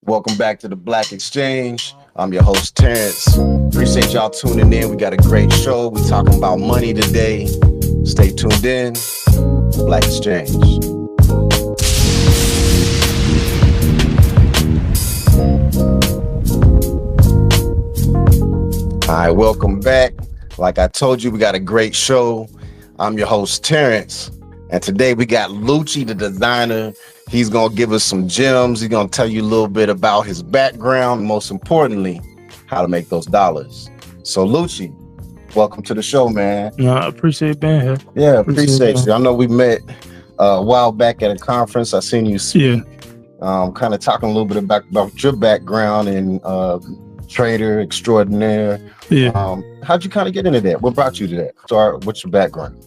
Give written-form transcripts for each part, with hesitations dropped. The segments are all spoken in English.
Welcome back to the Black Exchange. I'm your host, Terrance. Appreciate y'all tuning in. We got a great show. We talking about money today. Stay tuned in. Black Exchange. All right, welcome back. Like I told you, we got a great show. I'm your host, Terrance. And today we got Luchi TheDesigner. He's going to give us some gems. He's going to tell you a little bit about his background, and most importantly, how to make those dollars. So Luchi, welcome to the show, man. No, I appreciate being here. Yeah, appreciate you. I know we met a while back at a conference. I seen you speak. Kind of talking a little bit about your background and trader extraordinaire. How'd you kind of get into that? What brought you to that? What's your background?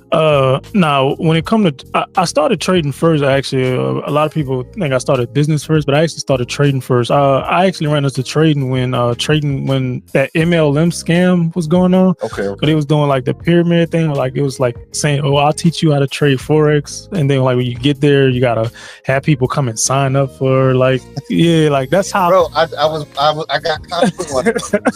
Now, when it comes to, I started trading first. Actually, a lot of people think I started business first, but I actually started trading first. I actually ran into trading when that MLM scam was going on. Okay. But it was doing like the pyramid thing. Like it was like saying, "Oh, I'll teach you how to trade forex," and then like when you get there, you gotta have people come and sign up for like that's how. Bro, I got caught up one.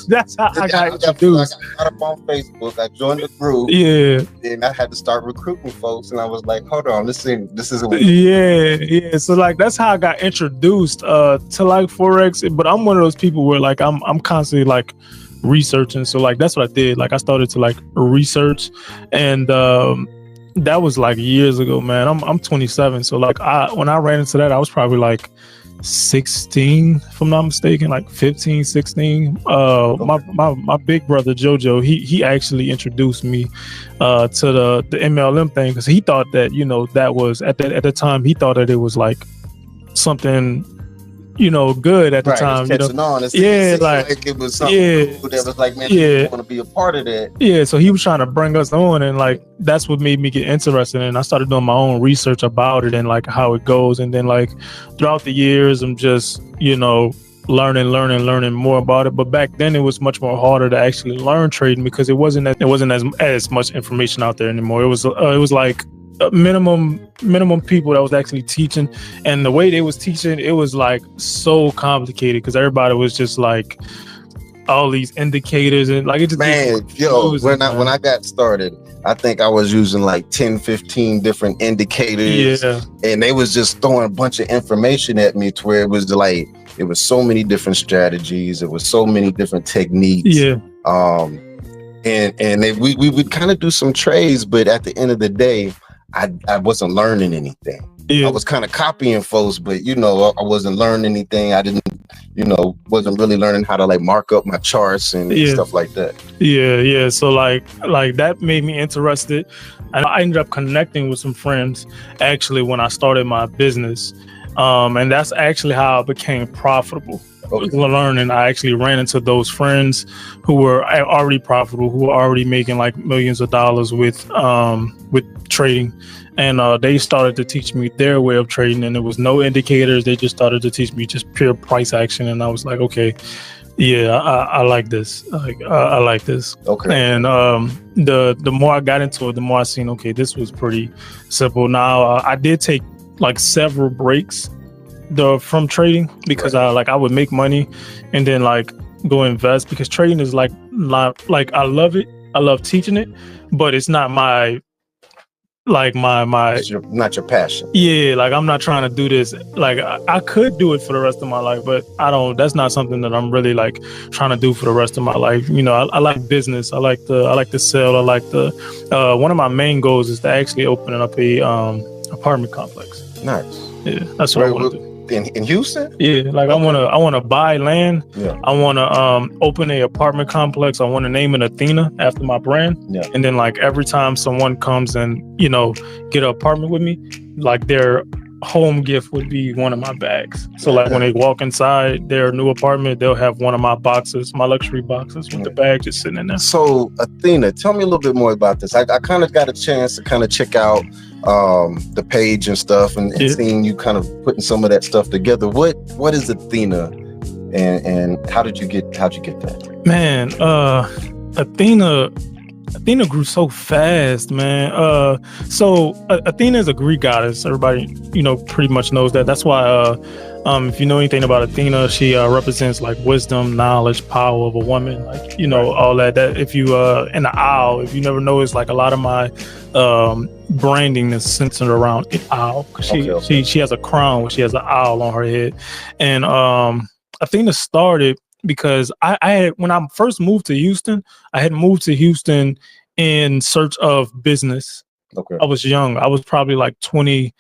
That's how I got introduced. I got up on Facebook. I joined the group. Yeah. And I had to start recruiting folks, and I was like, "Hold on, this isn't." Yeah. So like that's how I got introduced to like forex. But I'm one of those people where like I'm constantly like researching. So like that's what I did. Like I started to like research, and that was like years ago, man. I'm 27, so like when I ran into that, I was probably like 16, if I'm not mistaken, like 15, 16. My big brother Jojo, he actually introduced me to the MLM thing, because he thought that that was at the time, he thought that it was like something good at the time. Like it was something cool that was like, man, I want to be a part of that. Yeah, so he was trying to bring us on, and like that's what made me get interested. And I started doing my own research about it and like how it goes. And then like throughout the years, I'm just learning more about it. But back then, it was much more harder to actually learn trading, because it wasn't as much information out there anymore. It was like minimum people that was actually teaching, and the way they was teaching, it was like so complicated, because everybody was just like all these indicators, and like it just when I got started, I think I was using like 10-15 different indicators, and they was just throwing a bunch of information at me to where it was like it was so many different strategies, it was so many different techniques, and we would kind of do some trades, but at the end of the day, I wasn't learning anything. I was kind of copying folks, but I wasn't learning anything. I didn't, wasn't really learning how to like mark up my charts and stuff like that. Yeah. So like that made me interested, and I ended up connecting with some friends actually when I started my business, and that's actually how I became profitable. Learning, I actually ran into those friends who were already profitable, who were already making like millions of dollars with trading, and they started to teach me their way of trading, and there was no indicators. They just started to teach me just pure price action, and I was like, okay, I like this. I like this. Okay. And the more I got into it, the more I seen, okay, this was pretty simple. Now I did take like several breaks from trading, because I would make money and then like go invest, because trading is like I love it. I love teaching it, but it's not my it's not your passion. Yeah, like I'm not trying to do this. Like I could do it for the rest of my life, but that's not something that I'm really like trying to do for the rest of my life. I like business. I like to sell. I like one of my main goals is to actually open up a apartment complex. Nice. Yeah, that's what I want to do. In Houston? Yeah, like okay. I want to buy land. Yeah. I want to open a apartment complex. I want to name it Athena after my brand. Yeah. And then like every time someone comes and get an apartment with me, like their home gift would be one of my bags. So like when they walk inside their new apartment, they'll have one of my boxes, my luxury boxes with the bag just sitting in there. So Athena, tell me a little bit more about this. I kind of got a chance to kind of check out the page and stuff, and seeing you kind of putting some of that stuff together. What is Athena, and how did you get that? Man, Athena Athena grew so fast, man. Athena is a Greek goddess. Everybody, pretty much knows that. That's why, if you know anything about Athena, she represents like wisdom, knowledge, power of a woman. Like, Right. all that. That if you in the owl, if you never noticed, like a lot of my branding is centered around an owl. She has a crown where she has an owl on her head, and Athena started because I had, when I first moved to Houston, I had moved to Houston in search of business. Okay. I was young. I was probably like 20.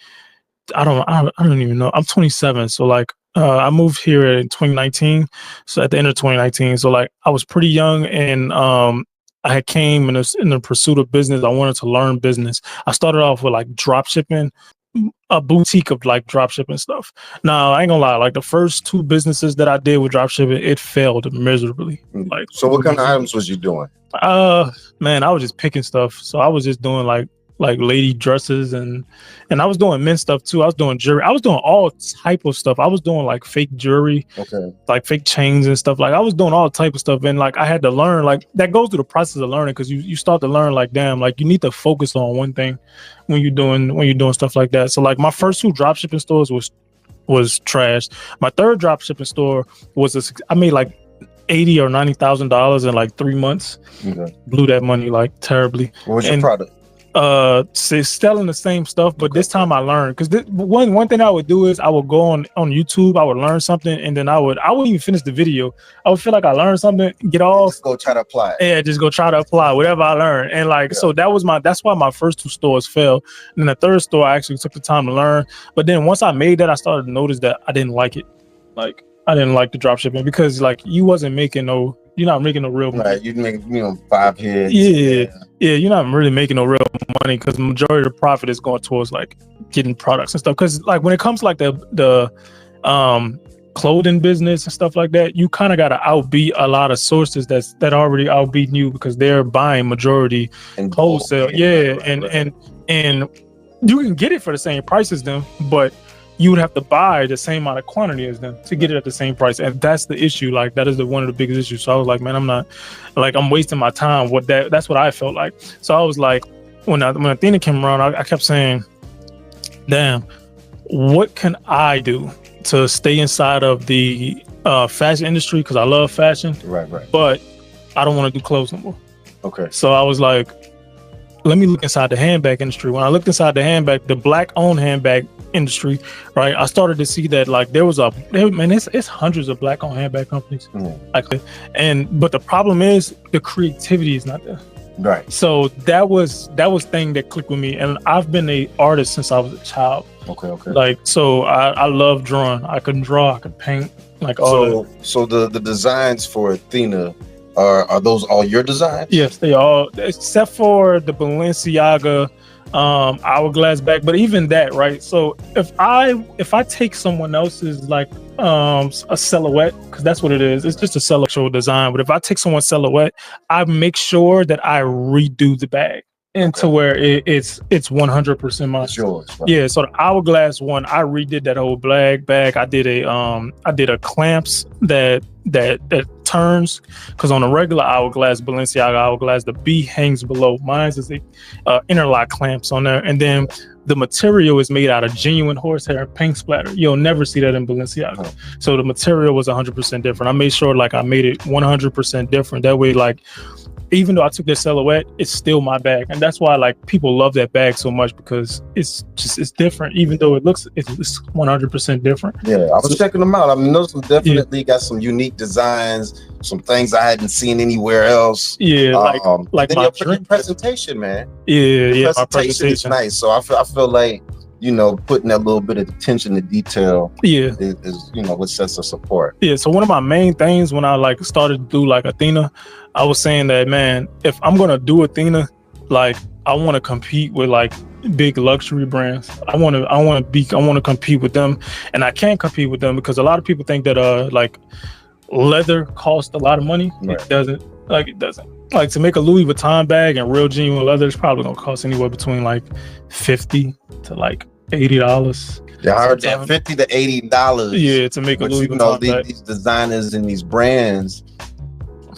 I don't even know. I'm 27. So like I moved here in 2019. So at the end of 2019. So like I was pretty young, and I had came in the pursuit of business. I wanted to learn business. I started off with like drop shipping, a boutique of like drop shipping stuff. Now I ain't gonna lie, like the first 2 businesses that I did with drop shipping, it failed miserably. Like, so what kind of items was you doing? Man, I was just picking stuff. So I was just doing like lady dresses, and I was doing men's stuff too. I was doing jewelry. I was doing all type of stuff. I was doing like fake jewelry, like fake chains and stuff. Like I was doing all type of stuff, and like I had to learn. Like that goes through the process of learning, because you start to learn like, damn, like you need to focus on one thing when you're doing stuff like that. So like my first 2 drop shipping stores was trash. My third drop shipping store I made like $80,000 or $90,000 in like 3 months. Blew that money like terribly. What was your product? Selling the same stuff, but this time I learned, because one thing I would do is I would go on YouTube, I would learn something, and then I wouldn't even finish the video. I would feel like I learned something, get off, just go try to apply it. Yeah, just go try to apply whatever I learned. And like, so that's why my first 2 stores failed. And then the third store I actually took the time to learn. But then once I made that, I started to notice that I didn't like it. Like I didn't like the drop shipping, because like you're not making no real money. Right, you make 5 hits. Yeah, you're not really making no real money, because the majority of the profit is going towards like getting products and stuff. Because like when it comes to like the clothing business and stuff like that, you kind of got to outbeat a lot of sources that already outbeat you, because they're buying majority and wholesale. And you can get it for the same price as them, but you would have to buy the same amount of quantity as them to get it at the same price. And that's the issue. Like that is one of the biggest issues. So I was like, man, I'm wasting my time. That's what I felt like. So I was like, when Athena came around, I kept saying, damn, what can I do to stay inside of the fashion industry? Because I love fashion. Right. But I don't want to do clothes no more. Okay. So I was like, let me look inside the handbag industry. When I looked inside the Black-owned handbag industry, right, I started to see that like it's hundreds of Black-owned handbag companies. But the problem is the creativity is not there. Right. So that was thing that clicked with me, and I've been an artist since I was a child. Okay. Like, so I love drawing. I can draw. I can paint. Like all. So the designs for Athena, are those all your designs? Yes, they all, except for the Balenciaga hourglass bag. But even that, right? So if I take someone else's like a silhouette, because that's what it is, it's just a silhouette design. But if I take someone's silhouette, I make sure that I redo the bag into where it's 100% mine. It's yours, right? Yeah. So the hourglass one, I redid that whole bag. I did a clamps that turns, because on a regular hourglass, Balenciaga hourglass, the B hangs below. Mine's is interlock clamps on there, and then the material is made out of genuine horsehair and paint splatter. You'll never see that in Balenciaga. So the material was 100% different. I made sure like I made it 100% different. That way, like, even though I took their silhouette, it's still my bag. And that's why like people love that bag so much, because it's different. Even though it's 100% different. Yeah, I was checking them out. I mean, those definitely got some unique designs, some things I hadn't seen anywhere else. Yeah, like my your presentation, man. Yeah, my presentation is nice. So I feel like, putting that little bit of attention to detail is what sets us apart. Yeah, so one of my main things when I like started to do like Athena, I was saying that, man, if I'm gonna do Athena, like I want to compete with like big luxury brands. I want to compete with them, and I can't compete with them because a lot of people think that like leather costs a lot of money. Right. It doesn't. Like to make a Louis Vuitton bag and real genuine leather is probably gonna cost anywhere between like $50 to like $80. Yeah, I heard that $50 to $80. Yeah, to make a Louis Vuitton bag. These designers and these brands,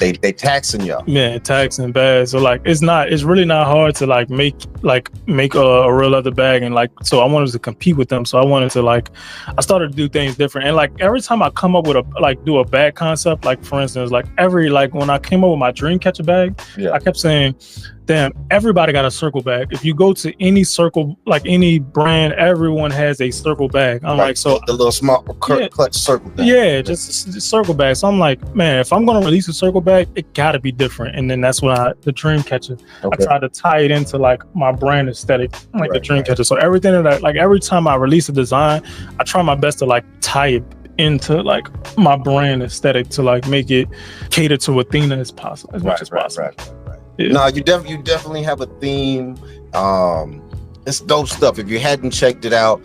they taxing y'all. Yeah, taxing bad. So like it's really not hard to like make a real leather bag, and like so I wanted to compete with them. So I started to do things different. And like every time I come up with do a bag concept, like for instance, like when I came up with my dream catcher bag, I kept saying, damn, everybody got a circle bag. If you go to any circle, like any brand, everyone has a circle bag. I'm like, so the little small clutch circle thing. Yeah, just circle bag. So I'm like, man, if I'm gonna release a circle bag, it gotta be different. And then that's when the dream catcher, I tried to tie it into like my brand aesthetic, like the dream catcher. So everything that every time I release a design, I try my best to like tie it into like my brand aesthetic to like make it cater to Athena as possible, as much as possible. Yeah. No, you definitely have a theme. It's dope stuff. If you hadn't checked it out,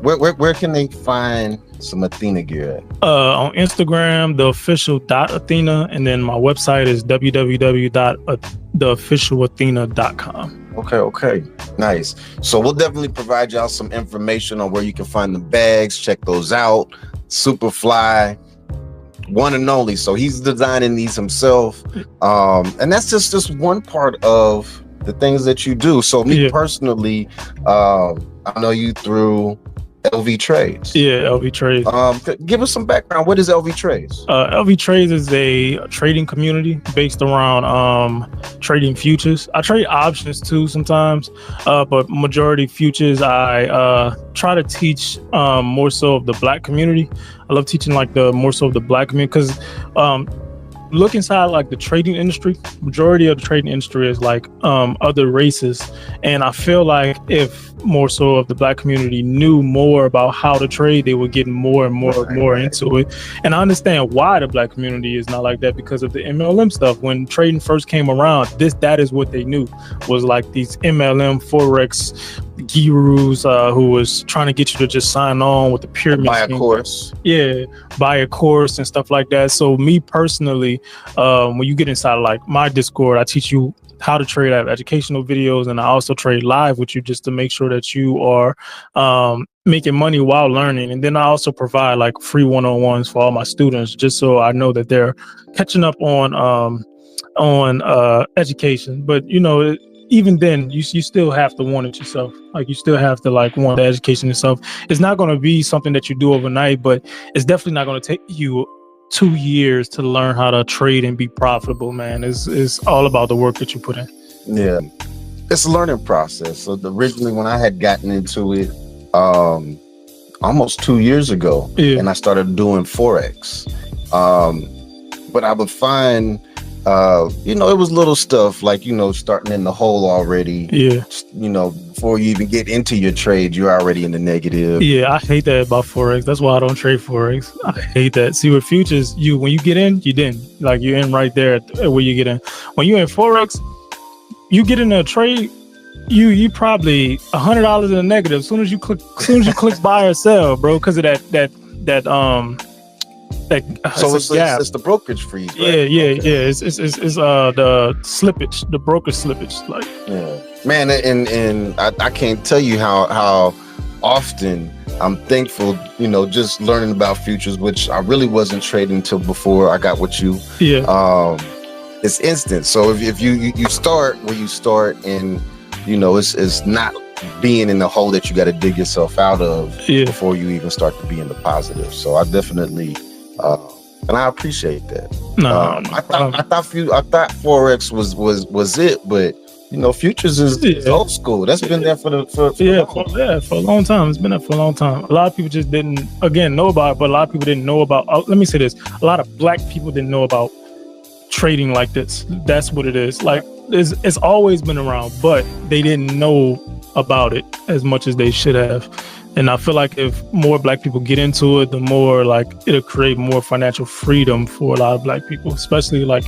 where can they find some Athena gear at? On Instagram, the official .Athena, and then my website is www.theofficialathena.com. Okay, nice. So we'll definitely provide y'all some information on where you can find the bags. Check those out. Super fly. One and only. So he's designing these himself, and that's just one part of the things that you do. So me personally, I know you through LVTrades. Yeah, LVTrades. Give us some background. What is LVTrades? LVTrades is a trading community based around trading futures. I trade options too sometimes, but majority futures. I try to teach more so of the Black community. I love teaching like more so of the Black community because look inside like the trading industry, majority of the trading industry is like other races, and I feel like if more so of the Black community knew more about how to trade, they would get more and more into it. And I understand why the Black community is not like that, because of the MLM stuff. When trading first came around, that is what they knew, was like these MLM Forex gurus who was trying to get you to just sign on with the pyramid buy a course. Buy a course and stuff like that. So me personally, when you get inside like my Discord, I teach you how to trade. I have educational videos, and I also trade live with you just to make sure that you are making money while learning. And then I also provide like free one-on-ones for all my students, just so I know that they're catching up on education. But you know, even then, you still have to want it yourself. Like you still have to like want the education yourself. It's not going to be something that you do overnight, but it's definitely not going to take you 2 years to learn how to trade and be profitable, man. It's all about the work that you put in. Yeah, it's a learning process. So originally when I had gotten into it almost 2 years ago, and I started doing Forex, but I would find it was little stuff like, starting in the hole already. Before you even get into your trade, you're already in the negative. I hate that about Forex. That's why I don't trade Forex. I hate that. See, with futures, when you get in, like you're in right there where you get in. When you're in Forex, you get in a trade, you probably $100 in the negative as soon as you click buy or sell, bro, because of that so it's the brokerage fees, right? It's the slippage, the broker slippage, like man. And I can't tell you how often I'm thankful, just learning about futures, which I really wasn't trading till before I got with you. It's instant. So if you start where you start, and it's not being in the hole that you got to dig yourself out of before you even start to be in the positive. So I definitely and I appreciate that. I thought Forex was it, but futures is old school. That's been there for a long time. It's been there for a long time. A lot of people just didn't know about it, but a lot of people didn't know about. Let me say this: a lot of Black people didn't know about trading like this. That's what it is. Like it's always been around, but they didn't know about it as much as they should have. And I feel like if more Black people get into it, the more like it'll create more financial freedom for a lot of Black people, especially like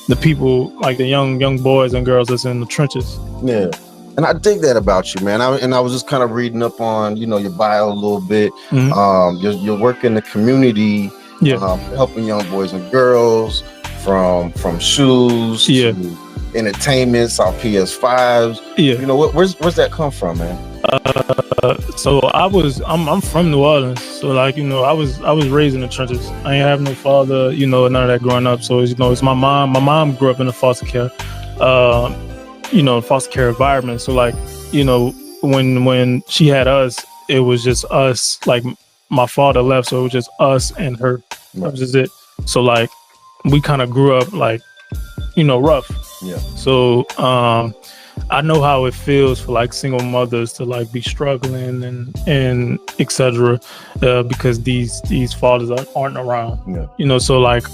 the people, like the young boys and girls that's in the trenches. Yeah. And I dig that about you, man. I was just kind of reading up on, your bio a little bit. Your work in the community, helping young boys and girls from shoes to entertainments, our PS5s. Where's that come from, man? So I'm from New Orleans. So like, I was raised in the trenches. I ain't have no father, none of that growing up. So it's my mom. My mom grew up in a foster care, foster care environment. So like, when she had us, it was just us. Like my father left, so it was just us and her. That was just it. So like, we kind of grew up like, rough. Yeah. So I know how it feels for like single mothers to like be struggling and etc. Because these fathers aren't around. Yeah. So like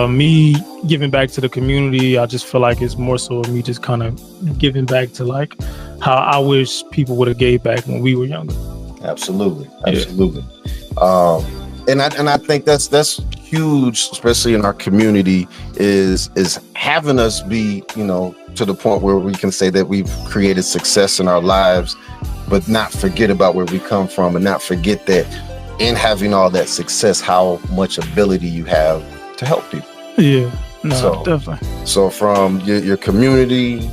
me giving back to the community, I just feel like it's more so me just kind of giving back to like how I wish people would have gave back when we were younger. Absolutely. And I think that's huge, especially in our community, is having us be, to the point where we can say that we've created success in our lives, but not forget about where we come from, and not forget that in having all that success, how much ability you have to help people. Yeah, no, definitely. So from your community,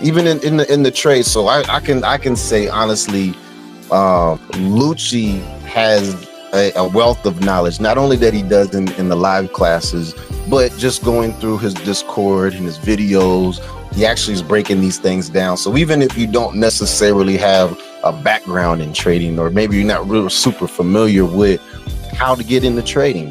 even in the trade. So I can say honestly, Luchi has a wealth of knowledge, not only that he does in the live classes, but just going through his Discord and his videos, he actually is breaking these things down. So even if you don't necessarily have a background in trading, or maybe you're not real super familiar with how to get into trading,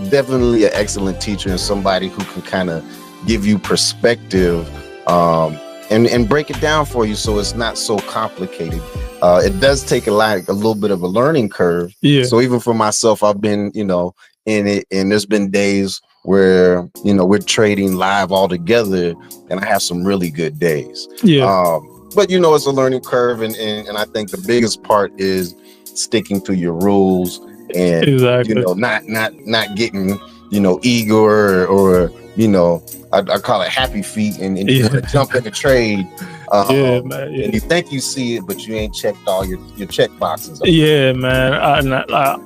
definitely an excellent teacher and somebody who can kind of give you perspective and break it down for you so it's not so complicated. It does take a little bit of a learning curve. Yeah. So even for myself, I've been, in it, and there's been days where, we're trading live all together, and I have some really good days. Yeah. But it's a learning curve, and I think the biggest part is sticking to your rules and exactly. not getting eager or I call it happy feet and jump in the trade. Yeah, man. Yeah. And you think you see it, but you ain't checked all your check boxes. Yeah, man.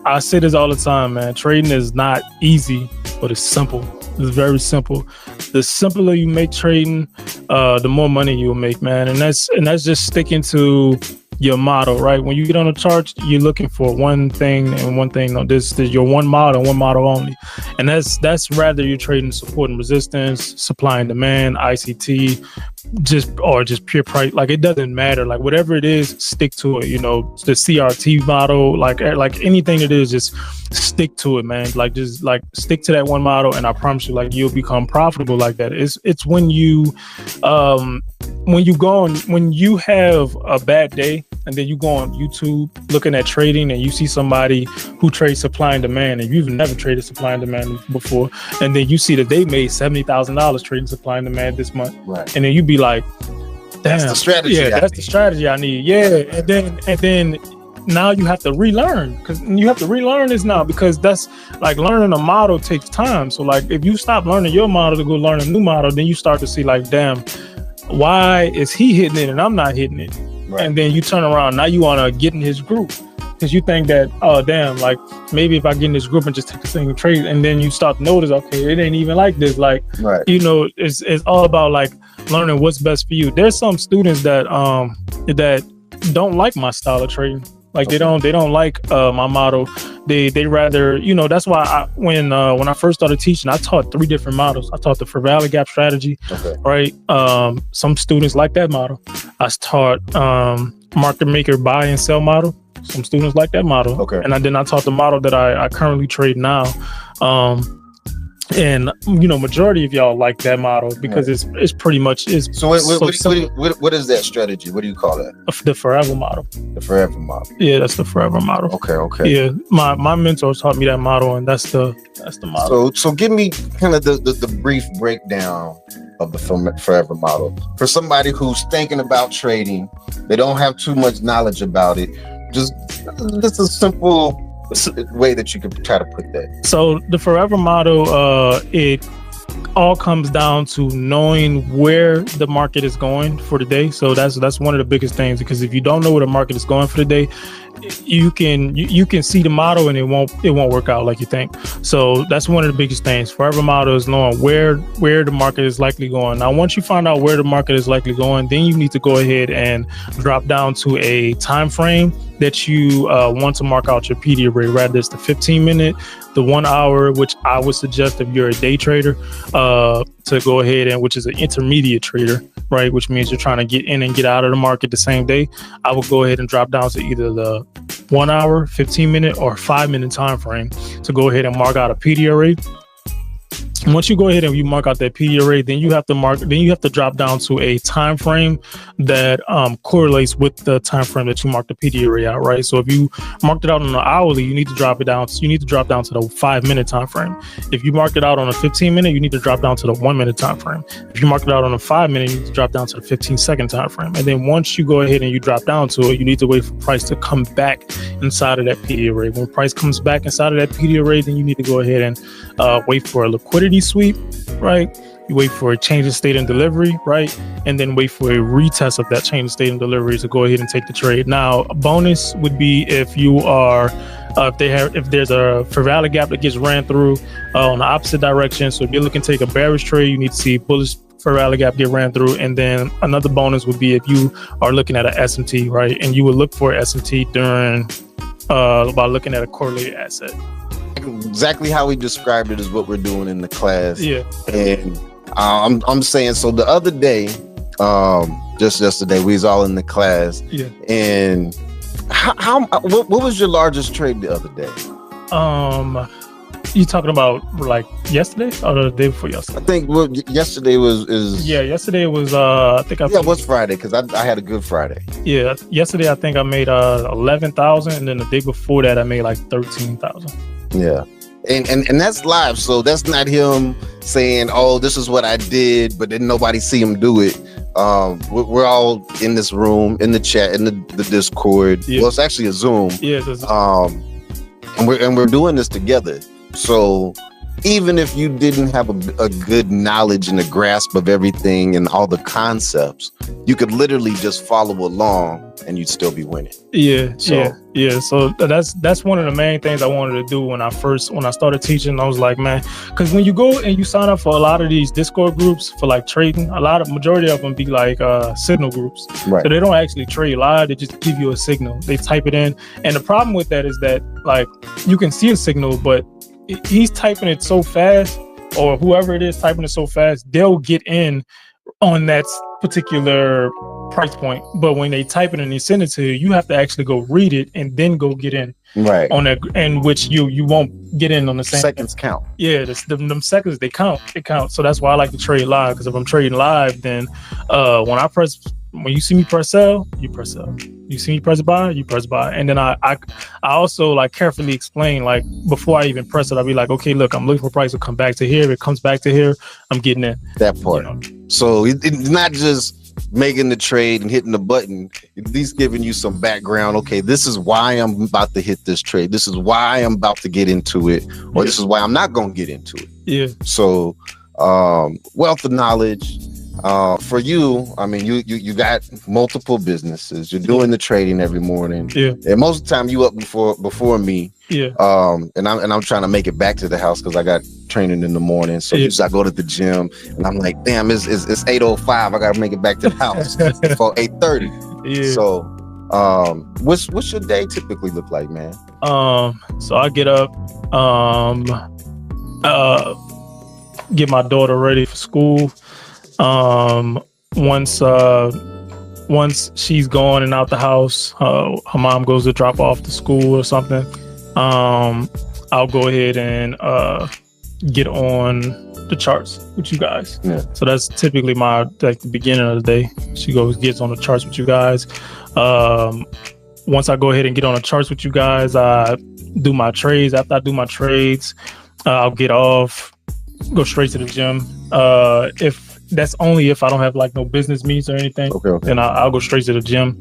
I say this all the time, man. Trading is not easy, but it's simple. It's very simple. The simpler you make trading, the more money you'll make, man. And that's just sticking to your model, right? When you get on a chart, you're looking for one thing and one thing. No, this is your one model only. And that's rather you're trading support and resistance, supply and demand, ICT, just pure price. Like it doesn't matter. Like whatever it is, stick to it. The CRT model, like anything it is, just stick to it, man. Like just like stick to that one model, and I promise you, like you'll become profitable like that. It's when you when you have a bad day and then you go on YouTube looking at trading and you see somebody who trades supply and demand and you've never traded supply and demand before, and then you see that they made $70,000 trading supply and demand this month, right? And then you be like, damn, that's the strategy. Yeah, that's the strategy I need. Yeah, and then now you have to relearn, this now, because that's like learning a model takes time. So like if you stop learning your model to go learn a new model, then you start to see like, damn, why is he hitting it and I'm not hitting it? Right. And then you turn around, now you want to get in his group because you think that, oh damn, like maybe if I get in this group and just take a single trade, and then you start to notice, okay, it ain't even like this. Like, right. It's all about like learning what's best for you. There's some students that don't like my style of trading. Like they don't like my model. They rather, that's why when I first started teaching, I taught 3 different models. I taught the fair value gap strategy, right? Some students like that model. I taught market maker buy and sell model. Some students like that model. Okay. And then I taught the model that I currently trade now. And majority of y'all like that model because it's pretty much is. So what is that strategy? What do you call that? The forever model. The forever model. Yeah, that's the forever model. Okay. Yeah, my mentor taught me that model, and that's the model. So give me kind of the brief breakdown of the forever model for somebody who's thinking about trading. They don't have too much knowledge about it. Just a simple way that you could try to put that. So the forever model, it all comes down to knowing where the market is going for the day. So that's one of the biggest things, because if you don't know where the market is going for the day, you can see the model and it won't work out like you think. So that's one of the biggest things for every model, is knowing where the market is likely going. Now, once you find out where the market is likely going, then you need to go ahead and drop down to a time frame that you want to mark out your PD array. Rather it's the 15-minute, the 1 hour, which I would suggest if you're a day trader, to go ahead and, which is an intermediate trader, right? Which means you're trying to get in and get out of the market the same day. I would go ahead and drop down to either the 1 hour, 15-minute, or 5-minute time frame to go ahead and mark out a PD array. Once you go ahead and you mark out that PD array, then you have to drop down to a time frame that correlates with the time frame that you marked the PD array out, right? So if you marked it out on an hourly, you need to drop down to the 5-minute time frame. If you marked it out on a 15-minute, you need to drop down to the 1-minute time frame. If you mark it out on a 5-minute, you need to drop down to the 15-second time frame. And then once you go ahead and you drop down to it, you need to wait for price to come back inside of that PD array. When price comes back inside of that PD array, then you need to go ahead and wait for a liquidity sweep, right? You wait for a change in state and delivery, right? And then wait for a retest of that change in state and delivery to go ahead and take the trade. Now, a bonus would be if you are, if there's a fair value gap that gets ran through on the opposite direction. So if you're looking to take a bearish trade, you need to see bullish fair value gap get ran through. And then another bonus would be if you are looking at an S&T, right? And you would look for S&T during by looking at a correlated asset. Exactly how we described it is what we're doing in the class. Yeah. And I'm saying, so the other day, just yesterday, we was all in the class. Yeah. And what was your largest trade the other day? You talking about like yesterday or the day before yesterday? I think yesterday was. Yeah, yesterday was. I think it was Friday, because I had a good Friday. Yeah, yesterday I think I made 11,000, and then the day before that I made like 13,000. Yeah. And that's live, so that's not him saying, "Oh, this is what I did," but then nobody see him do it. We're all in this room, in the chat, in the Discord. Yeah. Well, it's actually a Zoom. Yeah. And we're doing this together. So even if you didn't have a good knowledge and a grasp of everything and all the concepts, you could literally just follow along and you'd still be winning. Yeah. So that's one of the main things I wanted to do when I started teaching. I was like, man, because when you go and you sign up for a lot of these Discord groups for like trading, majority of them be like signal groups. Right. So they don't actually trade live. They just give you a signal. They type it in. And the problem with that is that like you can see a signal, but he's typing it so fast, or whoever it is typing it so fast, they'll get in on that particular price point. But when they type it and they send it to you, you have to actually go read it and then go get in. Right. On that, and which you won't get in on the same. Seconds count. Yeah, them seconds, they count. So that's why I like to trade live, because if I'm trading live, then when you see me press sell, you press sell. You see me press buy, you press buy. And then I also like carefully explain, like before I even press it, I'll be like, okay, look, I'm looking for price to come back to here. If it comes back to here, I'm getting in. That part. You know? So it's not just making the trade and hitting the button, at least giving you some background. Okay, this is why I'm about to hit this trade. This is why I'm about to get into it, or this is why I'm not going to get into it. Yeah. So wealth of knowledge. For you, I mean, you got multiple businesses. You're doing the trading every morning. Yeah. And most of the time you up before me. Yeah. And I'm trying to make it back to the house because I got training in the morning. So I go to the gym and I'm like, damn, it's 8:05. I gotta make it back to the house for 8:30. Yeah. So what's your day typically look like, man? So I get up, get my daughter ready for school. Once she's gone and out the house, her mom goes to drop off to school or something. I'll go ahead and get on the charts with you guys. Yeah. So that's typically the beginning of the day. She gets on the charts with you guys. Once I go ahead and get on the charts with you guys, I do my trades. After I do my trades, I'll get off, go straight to the gym. That's only if I don't have like no business meetings or anything. Okay. Then I'll go straight to the gym.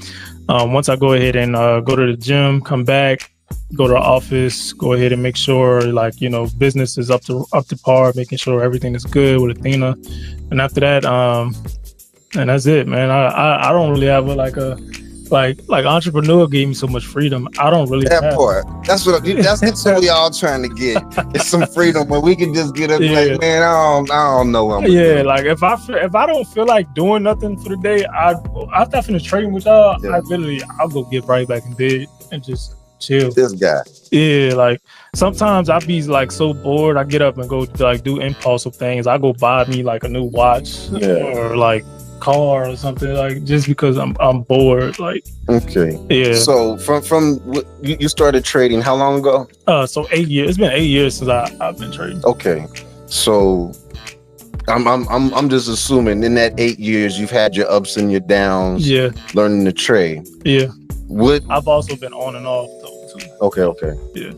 Once I go ahead and go to the gym, come back, go to the office, go ahead and make sure like, you know, business is up to par, making sure everything is good with Athena. And after that, and that's it, man. I don't really have like entrepreneur gave me so much freedom. I don't really that have part. That's what we all trying to get. It's some freedom where we can just get up like, man, I don't know what I'm doing. Like if I don't feel like doing nothing for the day, after I finish trading with y'all, I'll go get right back in bed and just chill. This guy. Yeah, like sometimes I be like so bored, I get up and go like do impulsive things. I go buy me like a new watch or like car or something, like just because I'm bored. Like so from you started trading how long ago? So 8 years. It's been 8 years since I've been trading. So I'm just assuming in that 8 years you've had your ups and your downs, learning to trade. I've also been on and off though too.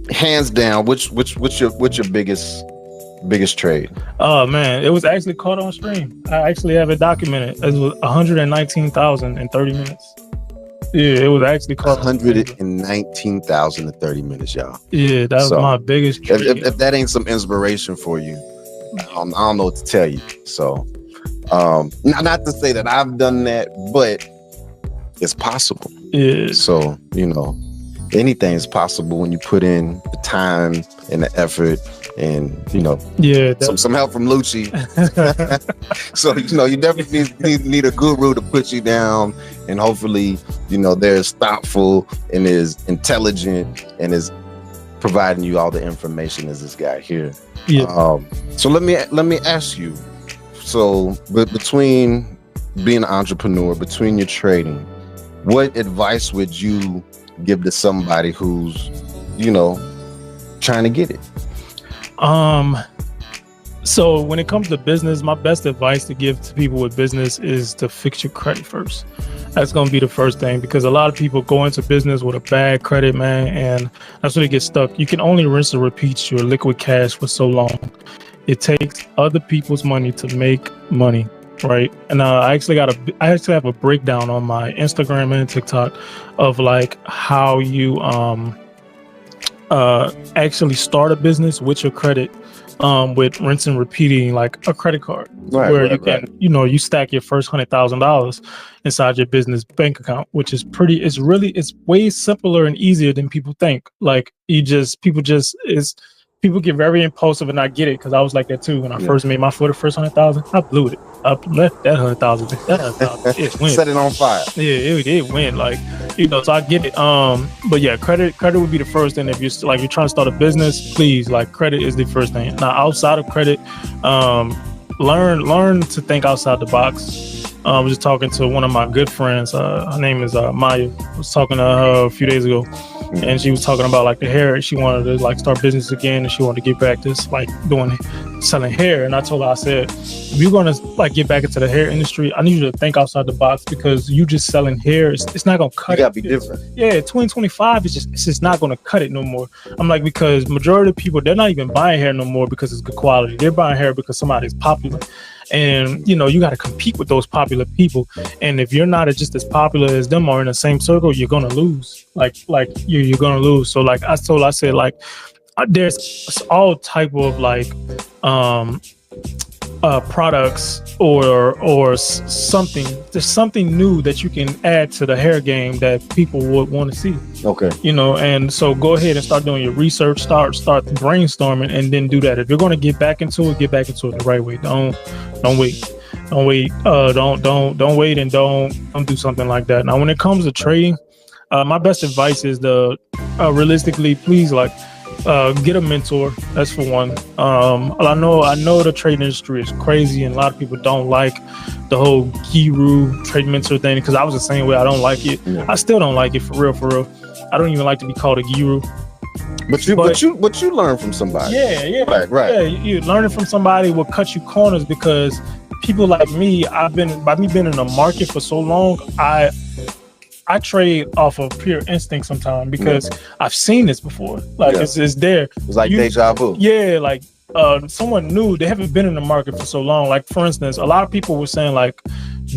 Hands down, what's your biggest trade? Oh man, it was actually caught on stream. I actually have it documented. It was 119,000 in 30 minutes. It was actually caught 119,000 in 30 minutes, y'all. That was my biggest trade. If that ain't some inspiration for you, I don't know what to tell you. So not to say that I've done that, but it's possible. So, you know, anything is possible when you put in the time and the effort and, you know, some help from Luchi. So, you know, you definitely need a guru to put you down, and hopefully, you know, they're as thoughtful and as intelligent and is providing you all the information as this guy here. So let me ask you, so between being an entrepreneur, between your trading, what advice would you give to somebody who's, you know, trying to get it? So when it comes to business, my best advice to give to people with business is to fix your credit first. That's going to be the first thing, because a lot of people go into business with a bad credit, man, and that's where they get stuck. You can only rinse and repeat your liquid cash for so long. It takes other people's money to make money. Right. And I actually have a breakdown on my Instagram and TikTok of like how you actually start a business with your credit, with rinse and repeating like a credit card, where you can, you know, you stack your first $100,000 inside your business bank account, which is it's way simpler and easier than people think. Like people get very impulsive, and I get it, because I was like that too. When I first made my first 100,000, I blew it. I left that 100,000. It went. Set it on fire. It went, like, you know. So I get it. But yeah, credit would be the first thing. If you're trying to start a business, please, like, credit is the first thing. Now, outside of credit, learn to think outside the box. I was just talking to one of my good friends. Her name is Maya. I was talking to her a few days ago, and she was talking about like the hair. She wanted to like start business again, and she wanted to get back to like selling hair. And I told her, I said, if you're gonna like get back into the hair industry, I need you to think outside the box, because you just selling hair, it's not gonna cut it. You gotta be different. 2025 it's just not gonna cut it no more. I'm like, because majority of people, they're not even buying hair no more because it's good quality. They're buying hair because somebody's popular. And, you know, you got to compete with those popular people. And if you're not just as popular as them or in the same circle, you're going to lose. Like you're going to lose. So like I said, like there's all type of like products or something. There's something new that you can add to the hair game that people would want to see. You know, and so go ahead and start doing your research, start brainstorming, and then do that. If you're going to get back into it the right way. Don't wait. Don't wait. Don't wait, and don't do something like that. Now, when it comes to trading, my best advice is realistically, please, like, get a mentor. That's for one. I know the trading industry is crazy, and a lot of people don't like the whole guru trade mentor thing, because I was the same way. I don't like it. I still don't like it, for real. I don't even like to be called a guru. But you learn from somebody. Right. Yeah, you learning from somebody will cut you corners, because people like me, by me being in the market for so long, I trade off of pure instinct sometimes, because I've seen this before. Like it's there. It's like deja vu. Yeah, like someone new, they haven't been in the market for so long. Like, for instance, a lot of people were saying like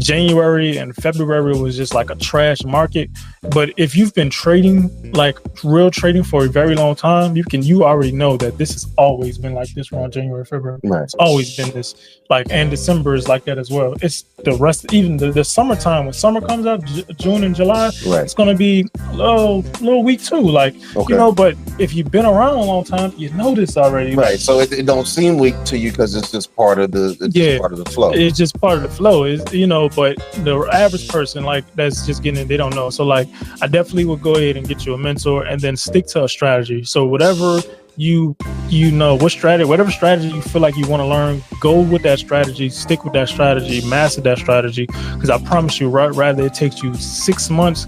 January and February was just like a trash market. But if you've been trading, like real trading for a very long time, you already know that this has always been like this around January, February. Right. It's always been this. Like, and December is like that as well. It's the rest, even the summertime, when summer comes out, June and July, Right. it's gonna be a little weak too. Like, you know, but if you've been around a long time, you know this already. Right. So it don't seem weak to you because it's just part of the part of the flow. It's just part of the flow. Is, you know, but the average person like that's just getting it, they don't know. So like, I definitely would go ahead and get you a mentor and then stick to a strategy. So whatever you know, whatever strategy you feel like you want to learn, go with that strategy, stick with that strategy, master that strategy. Because I promise you, rather it takes you 6 months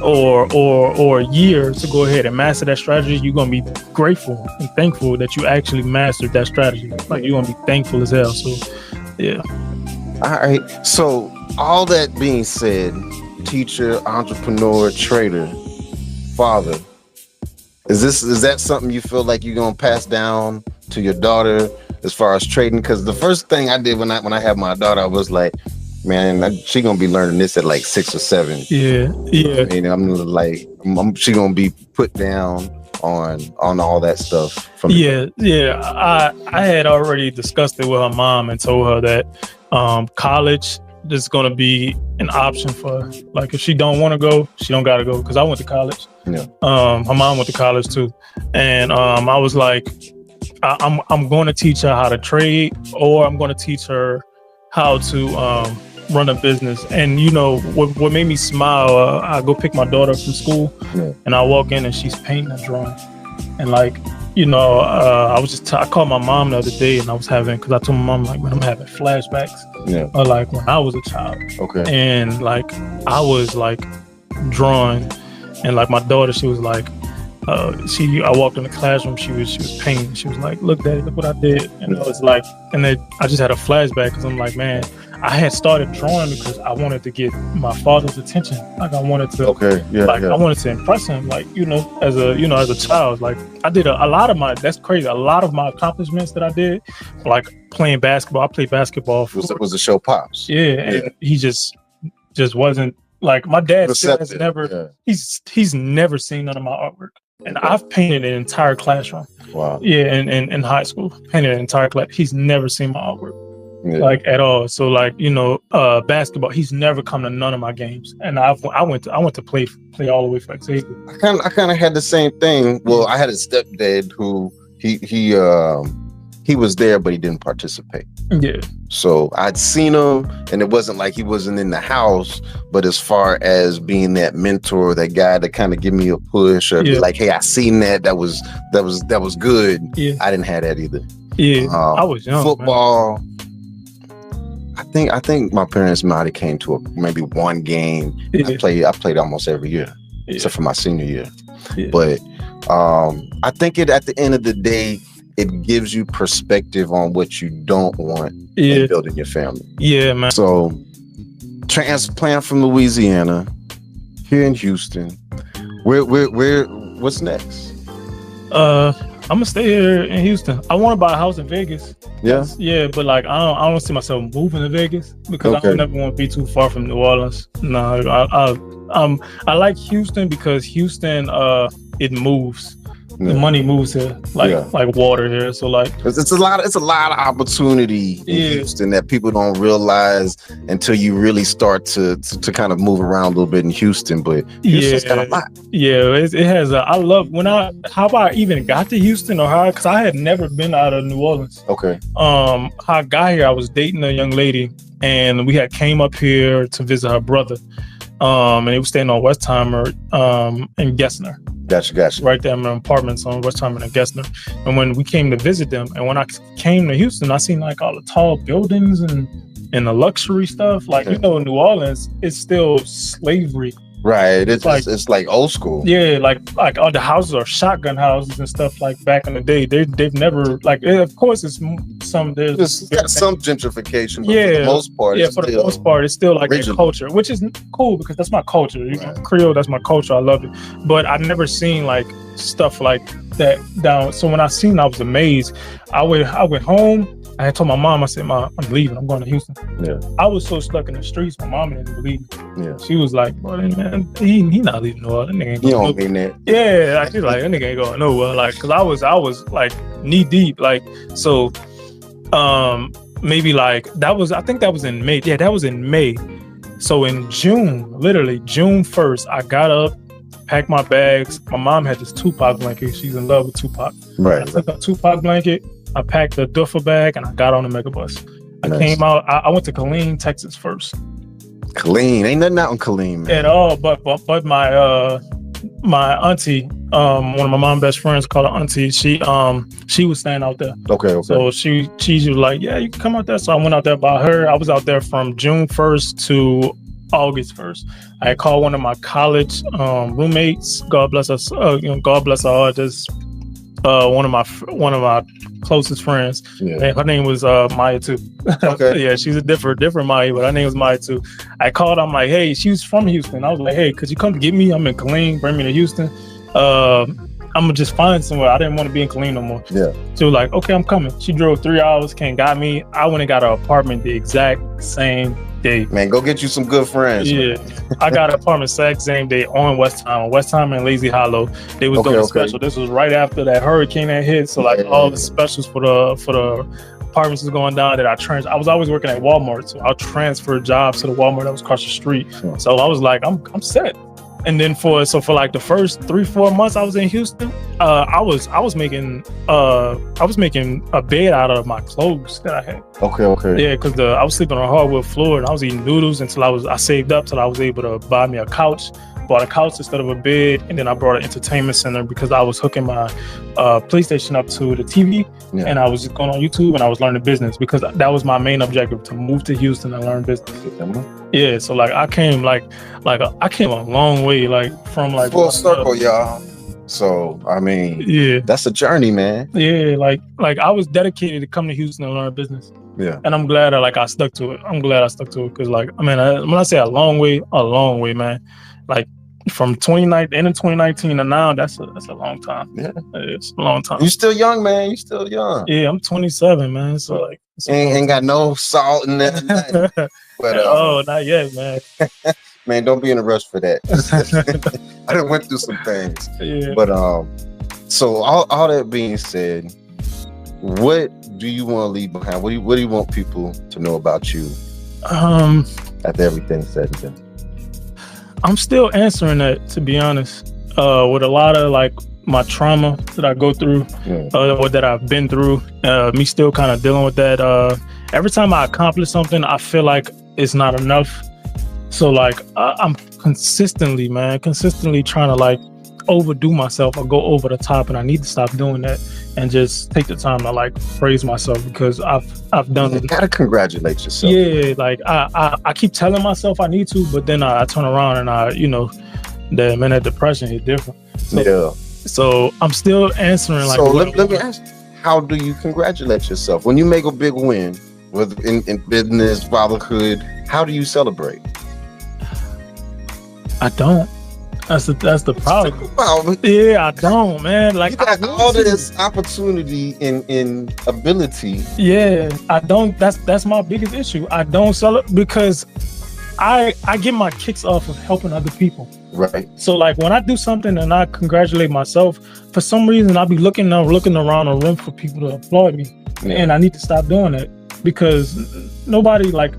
or a year to go ahead and master that strategy, you're gonna be grateful and thankful that you actually mastered that strategy. Like, you're gonna be thankful as hell. So yeah. All right. So all that being said, teacher, entrepreneur, trader, father, is that something you feel like you're gonna pass down to your daughter as far as trading? Because the first thing I did when I had my daughter, I was like, man, she gonna be learning this at like 6 or 7. Yeah. And I'm like, she gonna be put down on all that stuff. I had already discussed it with her mom and told her that college is going to be an option for her. Like, if she don't want to go, she don't got to go, because I went to college. Yeah. Her mom went to college too, and I was like, I'm going to teach her how to trade, or I'm going to teach her how to run a business. And you know what made me smile? I go pick my daughter up from school, and I walk in and she's painting and drawing, and like, you know, I called my mom the other day, and I was having, because I told my mom, like, man, I'm having flashbacks. Yeah. Or like when I was a child. Okay. And like, I was like drawing, and like my daughter, she was like, I walked in the classroom, she was painting. She was like, look, Daddy, look what I did. And I was like, and then I just had a flashback, because I'm like, man, I had started drawing because I wanted to get my father's attention. Like, I wanted to, I wanted to impress him. Like, as a child, like, I did a lot of that's crazy. A lot of my accomplishments that I did, like playing basketball. I played basketball. Was the show Pops? Yeah. And he just wasn't, like, my dad still has never, he's never seen none of my artwork. And I've painted an entire classroom. Wow. Yeah. In high school, painted an entire class. He's never seen my artwork. Yeah. Like, at all. So like, basketball, he's never come to none of my games, and I went to play all the way for Xavier. I kind of had the same thing. Well, I had a stepdad who he was there, but he didn't participate. Yeah. So I'd seen him, and it wasn't like he wasn't in the house, but as far as being that mentor, that guy to kind of give me a push, or be like, hey, I seen that was good. Yeah. I didn't have that either. Yeah. I was young. Football. Man. I think my parents might have came to maybe one game. Yeah. I played almost every year, except for my senior year. Yeah. But I think at the end of the day, it gives you perspective on what you don't want in building your family. Yeah, man. So transplant from Louisiana here in Houston. What's next? I'm gonna stay here in Houston. I want to buy a house in Vegas. Yeah. Yeah, but like, I don't see myself moving to Vegas, because I don't never want to be too far from New Orleans. No, I like Houston because Houston, it moves. The money moves here like water here. So like, it's a lot of opportunity in Houston that people don't realize until you really start to kind of move around a little bit in Houston. But Houston's got a lot. Yeah, it has. I love how I even got to Houston, or because I had never been out of New Orleans. Okay. How I got here, I was dating a young lady, and we had came up here to visit her brother. And he was staying on Westheimer in Gessner. Gotcha. Right there in my apartments on Westheimer and Gessner. And when we came to visit them, and when I came to Houston, I seen like all the tall buildings and the luxury stuff. Like, in New Orleans, it's still slavery. Right. It's like old school. Yeah, like all the houses are shotgun houses and stuff like back in the day. They've never, like, of course it's there's got some gentrification, but for the most part, the most part, it's still like a culture, which is cool because that's my culture. Creole, that's my culture. I love it. But I've never seen like stuff like that down. So when I seen it, I was amazed. I went home. I had told my mom, I said, "Mom, I'm leaving. I'm going to Houston." Yeah. I was so stuck in the streets, my mom didn't believe me. Yeah. She was like, "Boy, man, he not leaving nowhere. That nigga ain't You going don't mean that. Yeah, like, she's like, that nigga ain't going nowhere. Like, cause I was like knee deep. Like, so maybe like I think that was in May. Yeah, that was in May. So in June, literally June 1st, I got up, packed my bags. My mom had this Tupac blanket. She's in love with Tupac. Right. I took a Tupac blanket, I packed a duffel bag, and I got on the megabus. I Nice. came out, I went to Killeen, Texas first. Killeen, ain't nothing out in Killeen, man. At all, but my auntie, one of my mom's best friends called her auntie, she was staying out there. Okay. So she was like, yeah, you can come out there. So I went out there by her. I was out there from June 1st to August 1st. I had called one of my college roommates. God bless us. God bless her heart. Just one of my closest friends. Yeah. And her name was Maya too. Okay. Yeah, she's a different Maya, but her name was Maya too. I called. I'm like, hey, she was from Houston. I was like, hey, could you come get me? I'm in Killeen. Bring me to Houston. I'm gonna just find somewhere. I didn't want to be in Killeen no more. Yeah. She was like, okay, I'm coming. She drove 3 hours, got me. I went and got an apartment the exact same day. Man, go get you some good friends. Yeah. I got an apartment exact same day on West Time and Lazy Hollow. They was doing a special. This was right after that hurricane that hit. So like all the specials for the apartments was going down that I was always working at Walmart. So I transferred jobs to the Walmart that was across the street. Yeah. So I was like, I'm set. And then for like the first 3-4 months I was in Houston, I was making a bed out of my clothes that I had. Okay. Yeah, because I was sleeping on a hardwood floor and I was eating noodles until I saved up till I was able to buy me a couch. Bought a couch instead of a bed, and then I brought an entertainment center because I was hooking my PlayStation up to the TV, and I was just going on YouTube and I was learning business because that was my main objective, to move to Houston and learn business. Yeah, so like I came I came a long way, like from like full circle, y'all. So I mean, yeah, that's a journey, man. Yeah, like I was dedicated to come to Houston and learn business. Yeah, and I'm glad I stuck to it. Because like when I say a long way, man. Like from 2019 to now, that's a long time. Yeah, it's a long time. You still young, man. You still young. Yeah, I'm 27, man. So like, ain't got no salt in that. But not yet, man. Man, don't be in a rush for that. I done went through some things. Yeah. But so all that being said, what do you want to leave behind? What do you want people to know about you? After everything's said and done. I'm still answering that, to be honest, with a lot of like my trauma that I go through, or that I've been through, me still kind of dealing with that. Every time I accomplish something, I feel like it's not enough. So like I'm consistently trying to like overdo myself or go over the top, and I need to stop doing that and just take the time to like praise myself, because I've done it. You gotta congratulate yourself. Yeah, like I keep telling myself I need to, but then I turn around and that depression hit different. So I'm still answering like. So let me ask, how do you congratulate yourself when you make a big win in business, fatherhood? How do you celebrate? I don't. That's the problem. Yeah, I don't, man. Like, you got all this opportunity in ability. Yeah, I don't. That's my biggest issue. I don't sell it because I get my kicks off of helping other people. Right. So like when I do something and I congratulate myself, for some reason I'll be looking around the room for people to applaud me, and I need to stop doing that, because nobody like.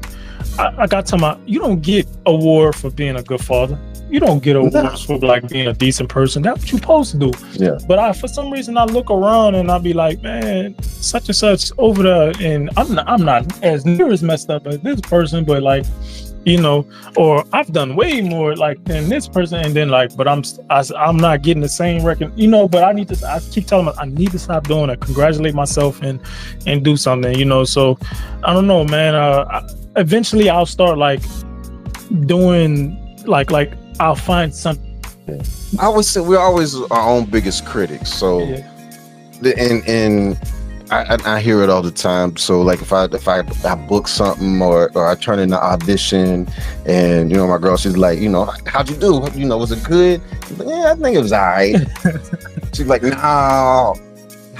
I got to you don't get award for being a good father. You don't get awards for like being a decent person. That's what you're supposed to do. Yeah. But for some reason I look around and I'll be like, man, such and such over there, and I'm not as near as messed up as this person, but like, or I've done way more like than this person, and then like, but I'm not getting the same record, but I keep telling myself I need to stop doing it, congratulate myself and do something, so I don't know, man. Eventually I'll start like doing like I'll find something. I would say we're always our own biggest critics. So, and I hear it all the time. So, like if I book something or I turn in an audition, and my girl, she's like, how'd you do? Was it good? Like, yeah, I think it was alright. She's like, no.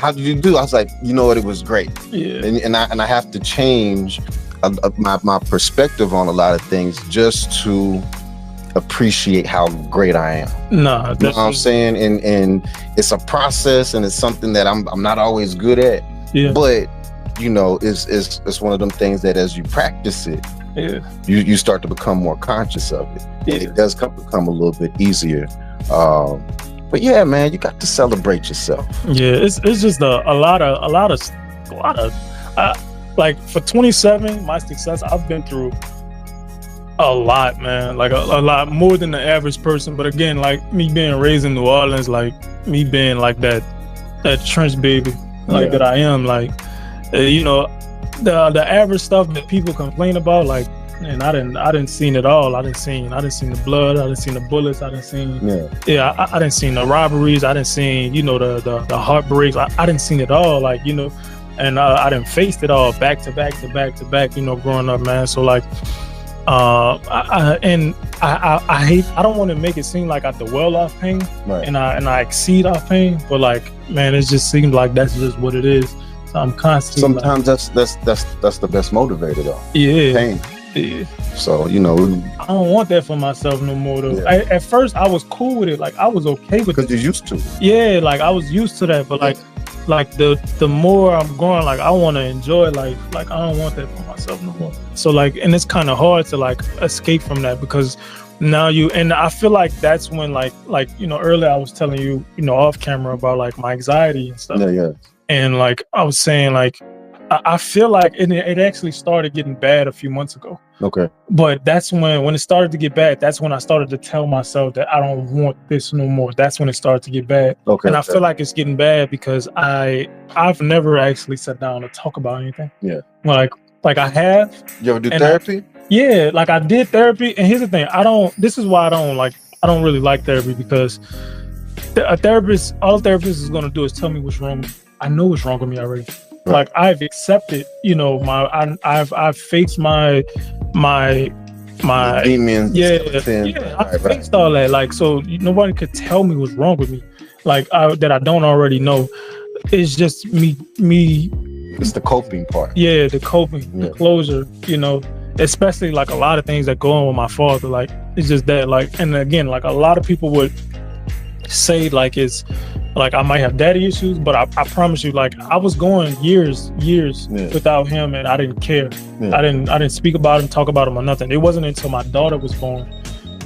how did you do? I was like, you know what, it was great. Yeah. And I have to change my perspective on a lot of things just to appreciate how great I am. Nah, you know what I'm saying? And it's a process, and it's something that I'm not always good at. Yeah. But you know, it's one of them things that as you practice it, yeah, you start to become more conscious of it. Yeah. And it does become a little bit easier. But yeah, man, you got to celebrate yourself. Yeah, it's just a lot of like for 27, my success, I've been through a lot, man. Like a lot more than the average person. But again, like me being raised in New Orleans, like me being like that trench baby, like that I am, like you know, the average stuff that people complain about, like, and I didn't seen it all. I didn't seen the blood. I didn't seen the bullets. I didn't seen I didn't seen the robberies. I didn't seen, you know, the heartbreaks. I didn't seen it all, like, you know, and I didn't faced it all back to back, you know, growing up, man. So like, I hate. I don't want to make it seem like I dwell off pain, and I exceed off pain, but like, man, it just seems like that's just what it is. So I'm constantly. Sometimes like, that's the best motivator, though. Yeah. Pain. Yeah. So, you know, I don't want that for myself no more, though. At first, I was cool with it. Like, I was okay with it. Because you're used to it. Yeah, like, I was used to that. But, like the more I'm going, like, I want to enjoy life. Like, I don't want that for myself no more. So, like, and it's kind of hard to, like, escape from that because now and I feel like that's when, like, you know, earlier I was telling you, you know, off camera about, like, my anxiety and stuff. Yeah. And, like, I was saying, like, I feel like it actually started getting bad a few months ago. Okay. But that's when it started to get bad. That's when I started to tell myself that I don't want this no more. That's when it started to get bad. Okay. And I feel like it's getting bad because I've never actually sat down to talk about anything. Yeah. Like I have. You ever do therapy? Yeah, like I did therapy. And here's the thing, this is why I don't really like therapy, because all a therapist is gonna do is tell me what's wrong. I know what's wrong with me already. Right. Like I've accepted, you know, I've faced my demons. I faced all that. Like, so nobody could tell me what's wrong with me, like that I don't already know. It's just me. It's the coping part. Yeah, the coping, the closure. You know, especially like a lot of things that go on with my father. Like it's just that. Like, and again, like a lot of people would say like it's. Like I might have daddy issues, but I promise you, like I was going years without him, and I didn't care. I didn't speak about him, talk about him, or nothing. It wasn't until my daughter was born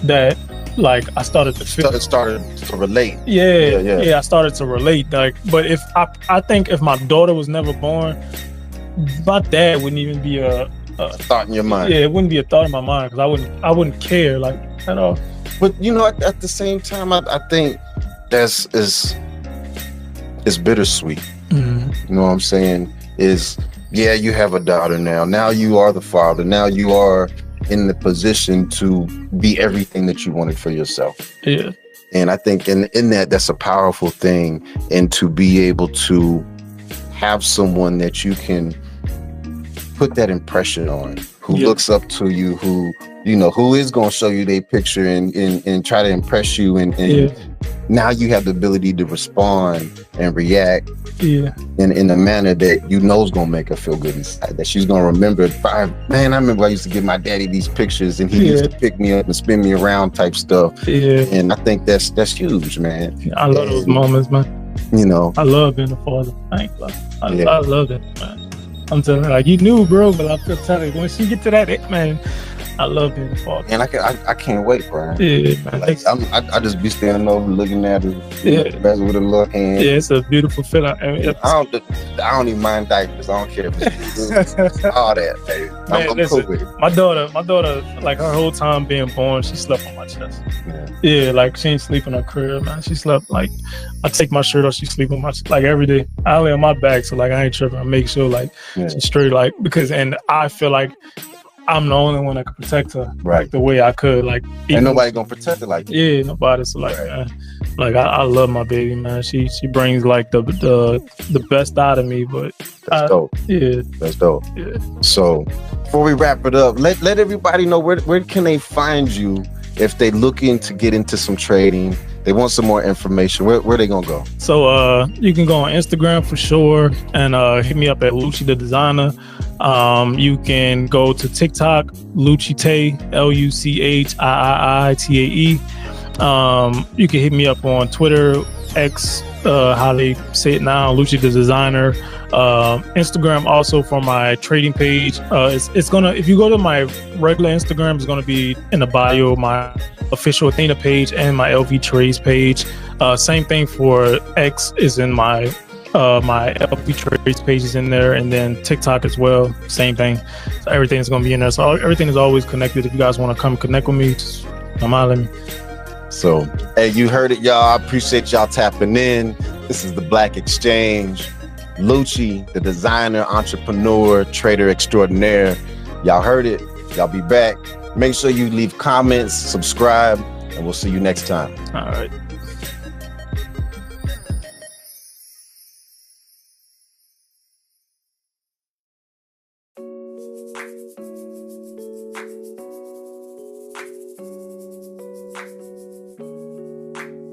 that, like, I started to feel. Started to relate. Yeah. I started to relate. Like, but if I think if my daughter was never born, my dad wouldn't even be a thought in your mind. Yeah, it wouldn't be a thought in my mind because I wouldn't care like at all. But you know, at the same time, I think it's bittersweet. Mm-hmm. You know what I'm saying? You have a daughter now. Now you are the father. Now you are in the position to be everything that you wanted for yourself. Yeah. And I think in that's a powerful thing. And to be able to have someone that you can put that impression on, who looks up to you, who, you know, who is going to show you their picture and try to impress you. And now you have the ability to respond and react in a manner that you know is going to make her feel good inside, that she's going to remember. Man, I remember I used to give my daddy these pictures and he used to pick me up and spin me around type stuff. And I think that's huge, man. I love those moments, man. You know, I love being a father. I love it, man. I'm telling you, like, you knew, bro, but I'm still telling you, once you get to that, man, I love being a father. And I can't wait, Brian. Yeah, man. Like, I just be standing over looking at her with a little hand. Yeah, it's a beautiful feeling. I mean, I don't even mind diapers. I don't care if it's all that. Hey, I'm cool with it. My daughter, like her whole time being born, she slept on my chest. Yeah, like she ain't sleep in her crib, man. She slept, like, I take my shirt off, she sleep on my chest, like every day. I lay on my back, so like I ain't tripping. I make sure like she's straight, like, because, and I feel like I'm the only one that could protect her, like the way I could. Like, ain't nobody gonna protect her like that. Yeah, nobody. So like, like I love my baby, man. She brings like the best out of me. But that's dope. Yeah, that's dope. Yeah. So before we wrap it up, let everybody know where can they find you if they looking to get into some trading. they want some more information, where they gonna go? So you can go on Instagram for sure, and hit me up at Luchi TheDesigner. You can go to TikTok, Luchi LuchiTae. You can hit me up on Twitter, X, how they say it now, Luchi TheDesigner. Instagram also for my trading page. It's gonna, if you go to my regular Instagram, it's gonna be in the bio, my official Athena page and my LVTrades page. Same thing for X is in my my LVTrades page is in there, and then TikTok as well, same thing. So everything's gonna be in there. So everything is always connected. If you guys want to come connect with me, just come out at me. So, hey, you heard it, y'all. I appreciate y'all tapping in. This is the Black Exchange. Luchi, the designer, entrepreneur, trader extraordinaire. Y'all heard it. Y'all be back. Make sure you leave comments, subscribe, and we'll see you next time. All right.